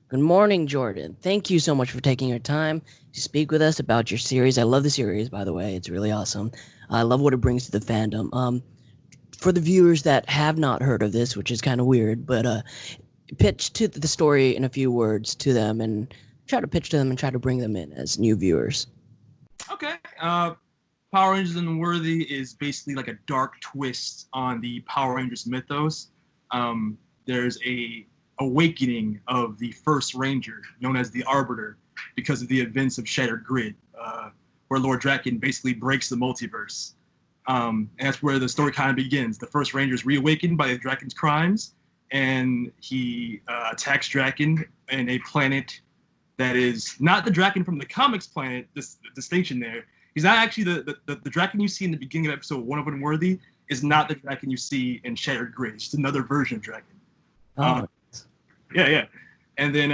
Good morning, Jordan. Thank you so much for taking your time to speak with us about your series. I love the series, by the way. It's really awesome. I love what it brings to the fandom. For the viewers that have not heard of this, which is kind of weird, but pitch to the story in a few words to them and try to pitch to them and try to bring them in as new viewers. Okay. Power Rangers Unworthy is basically like a dark twist on the Power Rangers mythos. There's a awakening of the first Ranger, known as the Arbiter, because of the events of Shattered Grid, where Lord Draken basically breaks the multiverse. And that's where the story kind of begins. The first Ranger is reawakened by Draken's crimes, and he attacks Draken in a planet that is not the Draken from the comics planet. This distinction there. He's not actually the Draken you see in the beginning of episode 1 of Unworthy is not the Draken you see in Shattered Grid. It's just another version of Draken. Oh, Yeah. And then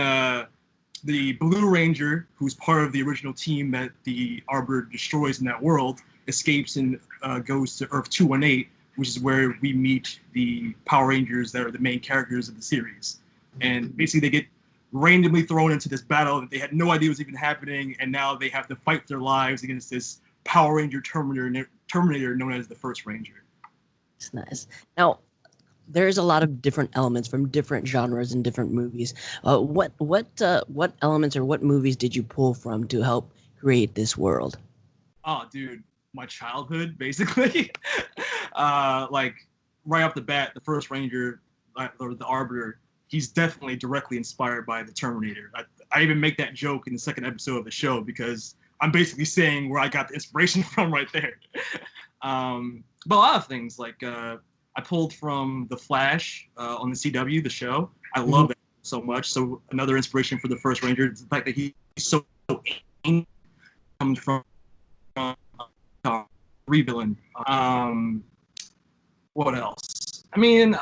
the Blue Ranger, who's part of the original team that the Arbiter destroys in that world, escapes and goes to Earth 218, which is where we meet the Power Rangers that are the main characters of the series. And basically they get randomly thrown into this battle that they had no idea was even happening, and now they have to fight for their lives against this Power Ranger Terminator known as the First Ranger. it's nice. Now, there's a lot of different elements from different genres and different movies. What elements or what movies did you pull from to help create this world? Oh, dude, my childhood, basically. Like, right off the bat, the First Ranger, or the Arbiter, he's definitely directly inspired by the Terminator. I even make that joke in the second episode of the show because I'm basically saying where I got the inspiration from right there. But a lot of things, like I pulled from The Flash on the CW, the show. I love that so much. So another inspiration for the First Ranger is the fact that he's so angry, comes from villain. What else? I mean,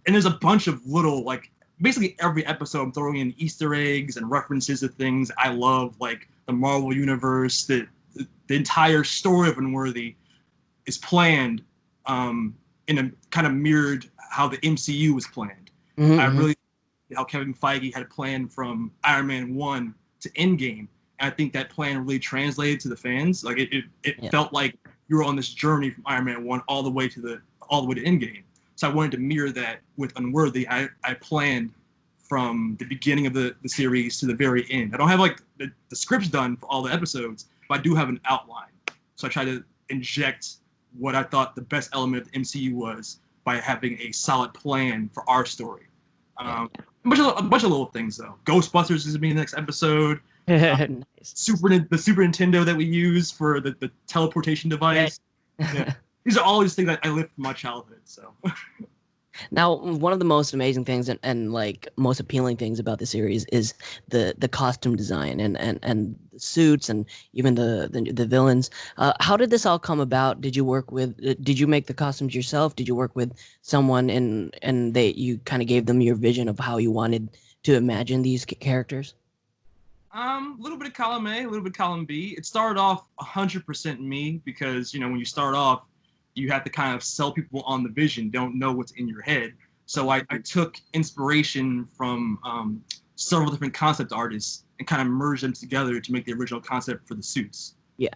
and there's a bunch of little, like, basically every episode I'm throwing in Easter eggs and references to things I love, like the Marvel Universe. The entire story of Unworthy is planned in a kind of mirrored how the MCU was planned. I really how Kevin Feige had planned from Iron Man 1 to Endgame. And I think that plan really translated to the fans. Like it felt like you were on this journey from Iron Man 1 all the way to Endgame. So I wanted to mirror that with Unworthy. I planned from the beginning of the series to the very end. I don't have like the scripts done for all the episodes, but I do have an outline. So I try to inject what I thought the best element of the MCU was by having a solid plan for our story. A bunch of little things though. Ghostbusters is gonna be the next episode. Nice. The Super Nintendo that we use for the teleportation device. Yeah. These are all these things that I lived from my childhood. So. Now, one of the most amazing things and like most appealing things about the series is the costume design and the suits and even the villains. How did this all come about? Did you work with? Did you make the costumes yourself? Did you work with someone and you kind of gave them your vision of how you wanted to imagine these characters? A little bit of column A, a little bit of column B. It started off 100% me because, when you start off, you have to kind of sell people on the vision, don't know what's in your head. So I took inspiration from several different concept artists and kind of merged them together to make the original concept for the suits. Yeah.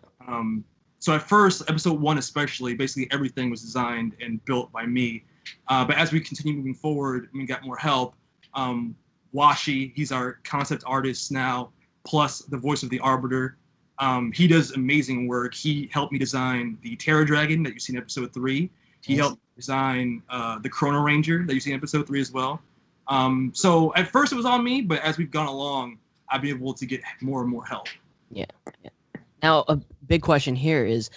So at first, episode 1 especially, basically everything was designed and built by me. But as we continue moving forward and we got more help, Washi, he's our concept artist now, plus the voice of the Arbiter. He does amazing work. He helped me design the Terror Dragon that you see in episode 3. He helped design the Chrono Ranger that you see in episode 3 as well. So at first it was on me, but as we've gone along, I've been able to get more and more help. Yeah. Now, a big question here is,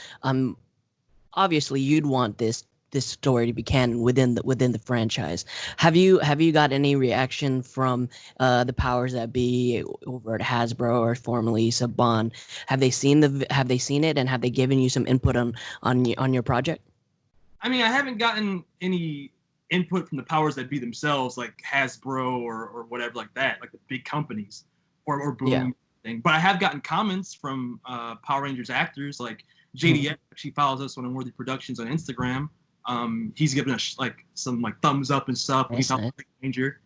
obviously you'd want this story to be canon within the franchise. Have you got any reaction from the powers that be over at Hasbro or formerly Saban? Have they seen it and have they given you some input on your project? I mean, I haven't gotten any input from the powers that be themselves, like Hasbro or whatever like that, like the big companies or Boom thing. But I have gotten comments from Power Rangers actors, like JDF. She follows us on Unworthy Productions on Instagram. He's given us like some like thumbs up and stuff. He's not Ranger.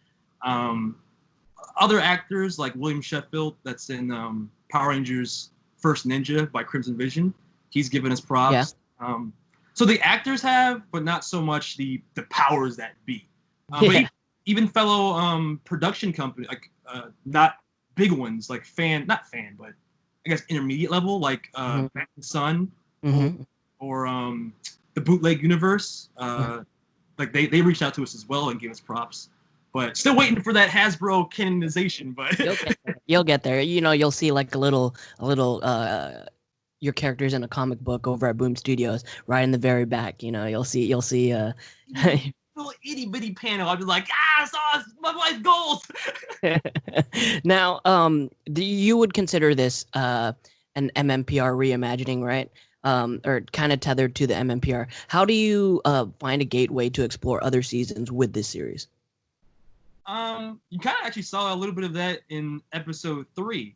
other actors like William Sheffield, that's in Power Rangers First Ninja by Crimson Vision. He's given us props. Yeah. So the actors have, but not so much the powers that be. Yeah. But even fellow production company, like not big ones, like not fan, but I guess intermediate level, like Bat and Sun or the Bootleg Universe. Like they reached out to us as well and gave us props. But still waiting for that Hasbro canonization. But you'll get there. You know, you'll see like a little your characters in a comic book over at Boom Studios, right in the very back. You know, you'll see little itty bitty panel. I'd be like, I saw my wife's goals. Now, you would consider this an MMPR reimagining, right? Or kind of tethered to the MMPR. How do you find a gateway to explore other seasons with this series? You kind of actually saw a little bit of that in episode 3.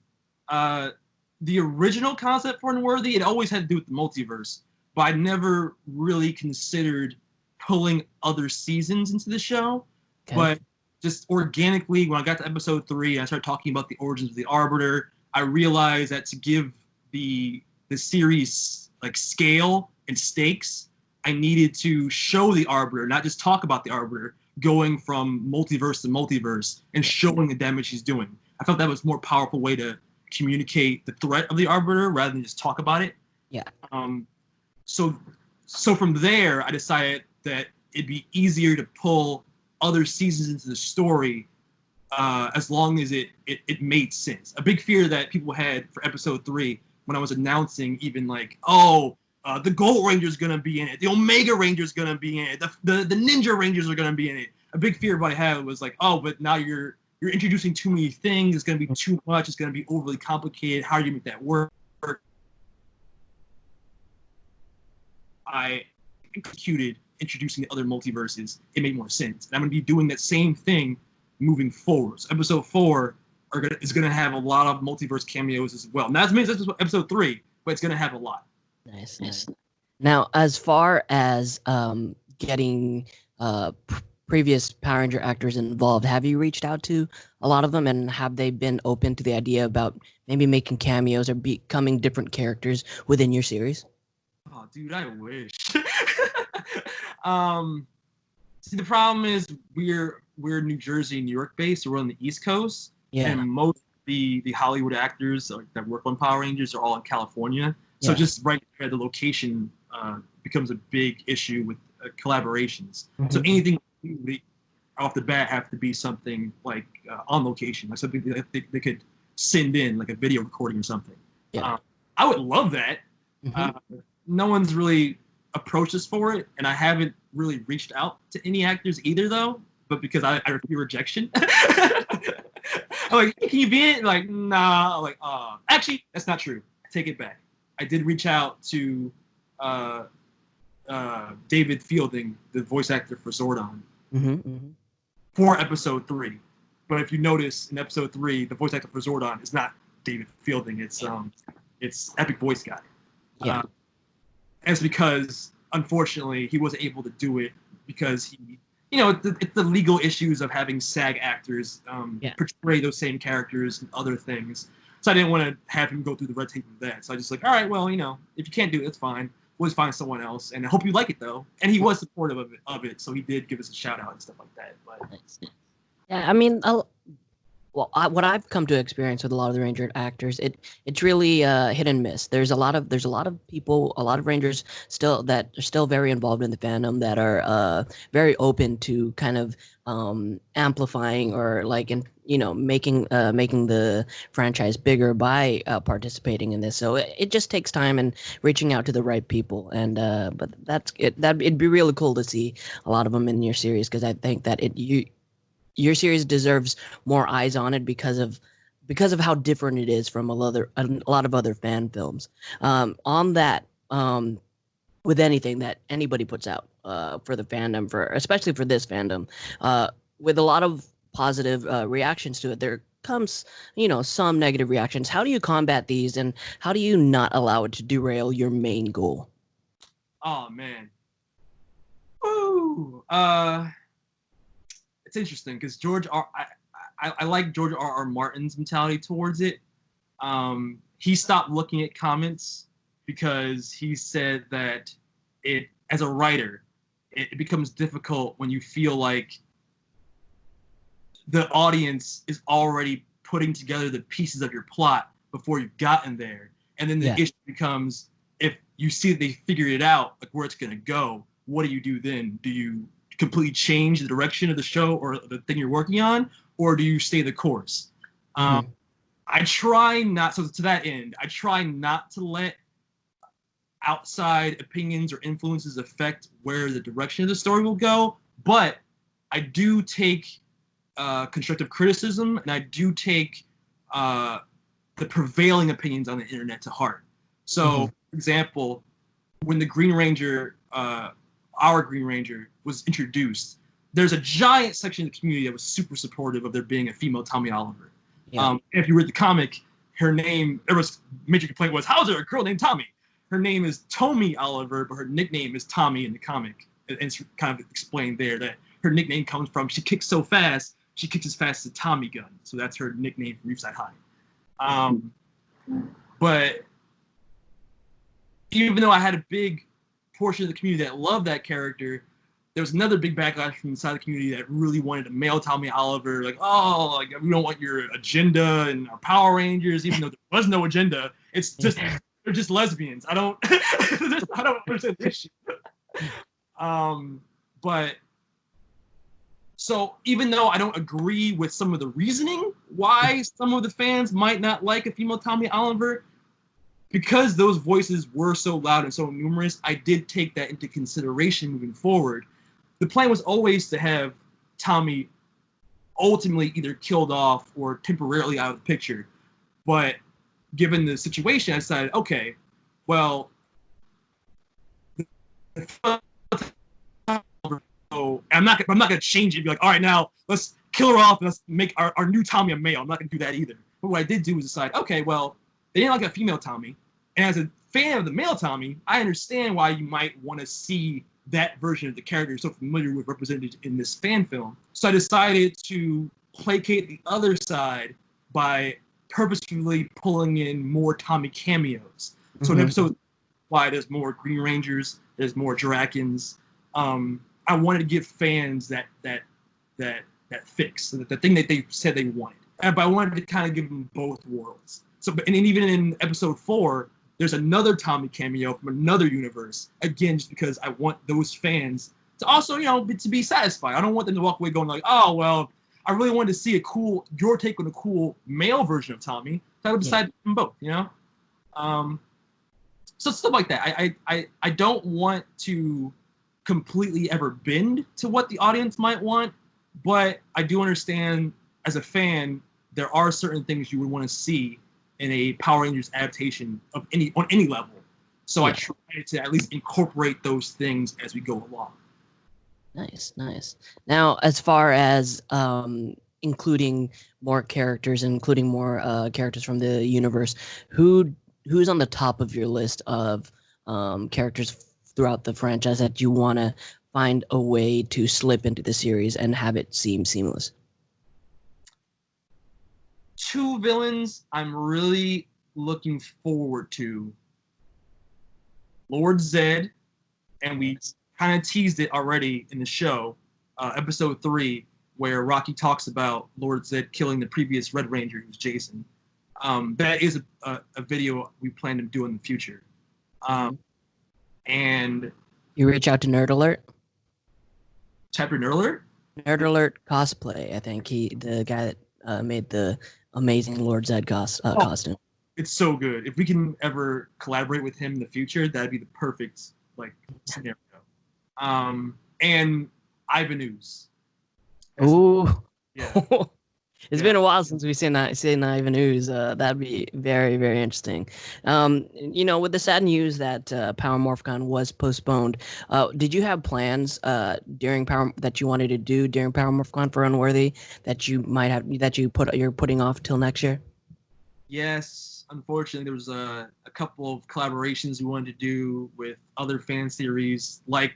The original concept for Unworthy, it always had to do with the multiverse, but I never really considered pulling other seasons into the show. Okay. But just organically, when I got to episode 3 and I started talking about the origins of the Arbiter, I realized that to give the series like scale and stakes, I needed to show the Arbiter, not just talk about the Arbiter, going from multiverse to multiverse and showing the damage he's doing. I felt that was a more powerful way to communicate the threat of the Arbiter rather than just talk about it. Yeah. So from there, I decided that it'd be easier to pull other seasons into the story as long as it made sense. A big fear that people had for episode 3 when I was announcing even like, the Gold Ranger's gonna be in it, the Omega Ranger's gonna be in it, the Ninja Rangers are gonna be in it. A big fear everybody had was like, but now you're introducing too many things, it's gonna be too much, it's gonna be overly complicated, how do you make that work? I executed introducing the other multiverses, it made more sense. And I'm going to be doing that same thing moving forward. So episode 4 is going to have a lot of multiverse cameos as well. Not as many as episode 3, but it's going to have a lot. Nice. Now, as far as getting previous Power Ranger actors involved, have you reached out to a lot of them, and have they been open to the idea about maybe making cameos or becoming different characters within your series? Oh, dude, I wish. See, the problem is we're New Jersey, New York based, so we're on the East Coast, and most of the Hollywood actors that work on Power Rangers are all in California. So just right there, the location becomes a big issue with collaborations. So anything off the bat have to be something like on location, like something that they could send in, like a video recording or something. I would love that. No one's really approached us for it, and I haven't really reached out to any actors either, though. But because I fear rejection, I'm like, hey, can you be in it? Like, nah. I'm like, actually, that's not true. I take it back. I did reach out to David Fielding, the voice actor for Jourdan, for episode 3. But if you notice in episode 3, the voice actor for Jourdan is not David Fielding. It's Epic Voice Guy. It's because, unfortunately, he wasn't able to do it because he, it's the legal issues of having SAG actors portray those same characters and other things. So I didn't want to have him go through the red tape of that. So I just like, all right, well, if you can't do it, it's fine. We'll just find someone else. And I hope you like it, though. And he was supportive of it, so he did give us a shout out and stuff like that. But yeah, I mean, what I've come to experience with a lot of the Ranger actors, it's really hit and miss. There's a lot of people, a lot of Rangers that are still very involved in the fandom that are very open to kind of amplifying or making the franchise bigger by participating in this. So it just takes time and reaching out to the right people. And but that's it. It'd be really cool to see a lot of them in your series, because I think that your series deserves more eyes on it because of how different it is from a lot of other fan films. On that, with anything that anybody puts out for the fandom, especially for this fandom, with a lot of positive reactions to it, there comes some negative reactions. How do you combat these, and how do you not allow it to derail your main goal? Oh man. Ooh. It's interesting because I like George R.R. Martin's mentality towards it. He stopped looking at comments because he said that it, as a writer, it becomes difficult when you feel like the audience is already putting together the pieces of your plot before you've gotten there. And then the issue becomes, if you see that they figured it out, like where it's going to go, what do you do then? Do you completely change the direction of the show or the thing you're working on, or do you stay the course? I try not, so to that end, I try not to let outside opinions or influences affect where the direction of the story will go, but I do take constructive criticism, and I do take the prevailing opinions on the internet to heart. So, for example, when the Green Ranger, our Green Ranger, was introduced, there's a giant section of the community that was super supportive of there being a female Tommy Oliver. If you read the comic, her name, there was major complaint was, how is there a girl named Tommy? Her name is Tommy Oliver, but her nickname is Tommy in the comic. And it's kind of explained there that her nickname comes from, she kicks so fast, she kicks as fast as a Tommy gun. So that's her nickname from Reefside High. But even though I had a big portion of the community that loved that character, there was another big backlash from inside the community that really wanted a male Tommy Oliver. Like, oh, like we don't want your agenda and our Power Rangers, even though there was no agenda. It's just they're just lesbians. I don't understand the issue. But so even though I don't agree with some of the reasoning why some of the fans might not like a female Tommy Oliver, because those voices were so loud and so numerous, I did take that into consideration moving forward. The plan was always to have Tommy ultimately either killed off or temporarily out of the picture. But given the situation, I decided, okay, well, I'm not going to change it and be like, all right, now let's kill her off and let's make our new Tommy a male. I'm not going to do that either. But what I did do was decide, okay, well, they didn't like a female Tommy. And as a fan of the male Tommy, I understand why you might want to see that version of the character you're so familiar with represented in this fan film. So I decided to placate the other side by purposefully pulling in more Tommy cameos. So in episode why there's more Green Rangers, there's more Drakons. I wanted to give fans that fix, the thing that they said they wanted. But I wanted to kind of give them both worlds. So, and even in episode 4, there's another Tommy cameo from another universe. Again, just because I want those fans to also, to be satisfied. I don't want them to walk away going like, oh, well, I really wanted to see your take on a cool male version of Tommy. So I would decide them both, So stuff like that. I don't want to completely ever bend to what the audience might want, but I do understand as a fan, there are certain things you would want to see in a Power Rangers adaptation on any level. So I try to at least incorporate those things as we go along. Nice. Now, as far as including more characters, including more characters from the universe, who's on the top of your list of characters throughout the franchise that you want to find a way to slip into the series and have it seem seamless? 2 villains I'm really looking forward to. Lord Zed, and we kind of teased it already in the show, episode 3, where Rocky talks about Lord Zed killing the previous Red Ranger, who's Jason. That is a video we plan to do in the future. And you reach out to Nerd Alert? Type in Nerd Alert? Nerd Alert Cosplay, I think. The guy that made the amazing Lord Zed costume. It's so good. If we can ever collaborate with him in the future, that'd be the perfect scenario. And Ivan Ooze. Ooh. Yeah. It's been a while since we've seen Ivan Ooze. That'd be very, very interesting. With the sad news that Power Morphicon was postponed, did you have plans that you wanted to do during Power Morphicon for Unworthy that you're putting off till next year? Yes, unfortunately, there was a couple of collaborations we wanted to do with other fan series like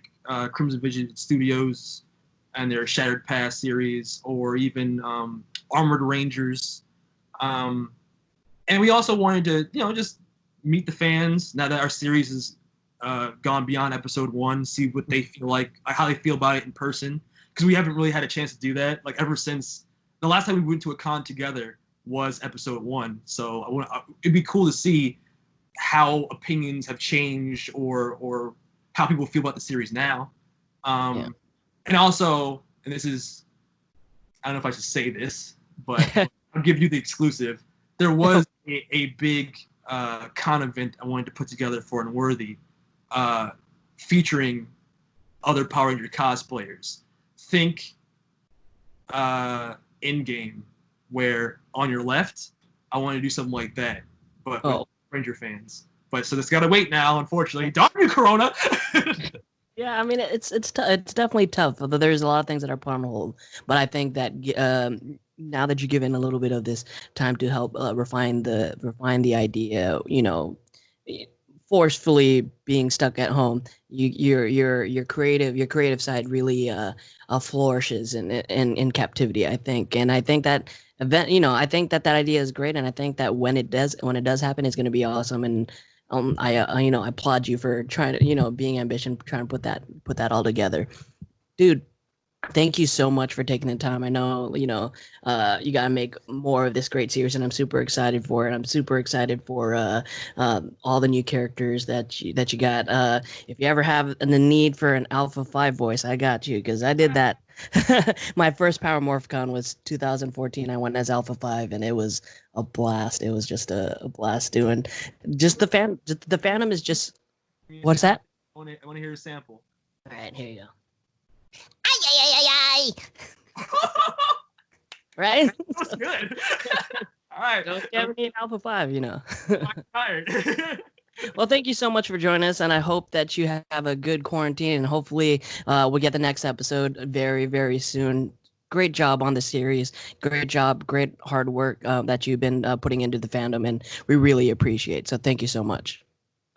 Crimson Vision Studios and their Shattered Past series, or even Armored Rangers. And we also wanted to, just meet the fans now that our series has gone beyond episode 1, see what they feel like, how they feel about it in person, because we haven't really had a chance to do that. Like ever since the last time we went to a con together was episode 1. So it'd be cool to see how opinions have changed or how people feel about the series now. And also, and this is, I don't know if I should say this, but I'll give you the exclusive. There was a big con event I wanted to put together for Unworthy, featuring other Power Ranger cosplayers. Think in-game, where on your left, I want to do something like that, but with Ranger fans. But so it's got to wait now, unfortunately. Darn you, Corona! Yeah, I mean it's definitely tough. Although there's a lot of things that are put on hold, but I think that now that you've given a little bit of this time to help refine the idea, forcefully being stuck at home, your creative side really flourishes in captivity, I think. And I think that I think that idea is great, and I think that when it does happen, it's going to be awesome. And I applaud you for trying to, being ambitious, trying to put that all together, dude. Thank you so much for taking the time. I know, you got to make more of this great series, and I'm super excited for it. I'm super excited for all the new characters that you got. If you ever have the need for an Alpha 5 voice, I got you, because I did that. My first Power MorphCon was 2014. I went as Alpha 5, and it was a blast. It was just a blast doing. Just the fandom is just. What's that? I want to hear a sample. All right, here you go. Right? That's good. All right. Don't you ever need Alpha 5, I'm tired. Well, thank you so much for joining us, and I hope that you have a good quarantine, and hopefully we'll get the next episode very, very soon. Great job on the series. Great job. Great hard work that you've been putting into the fandom, and we really appreciate. So thank you so much.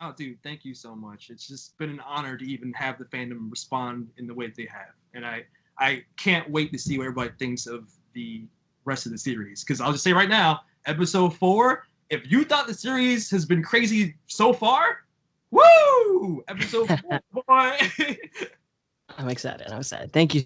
Oh, dude, thank you so much. It's just been an honor to even have the fandom respond in the way that they have. And I can't wait to see what everybody thinks of the rest of the series. Because I'll just say right now, episode 4, if you thought the series has been crazy so far, woo! Episode 4, boy! I'm excited. Thank you.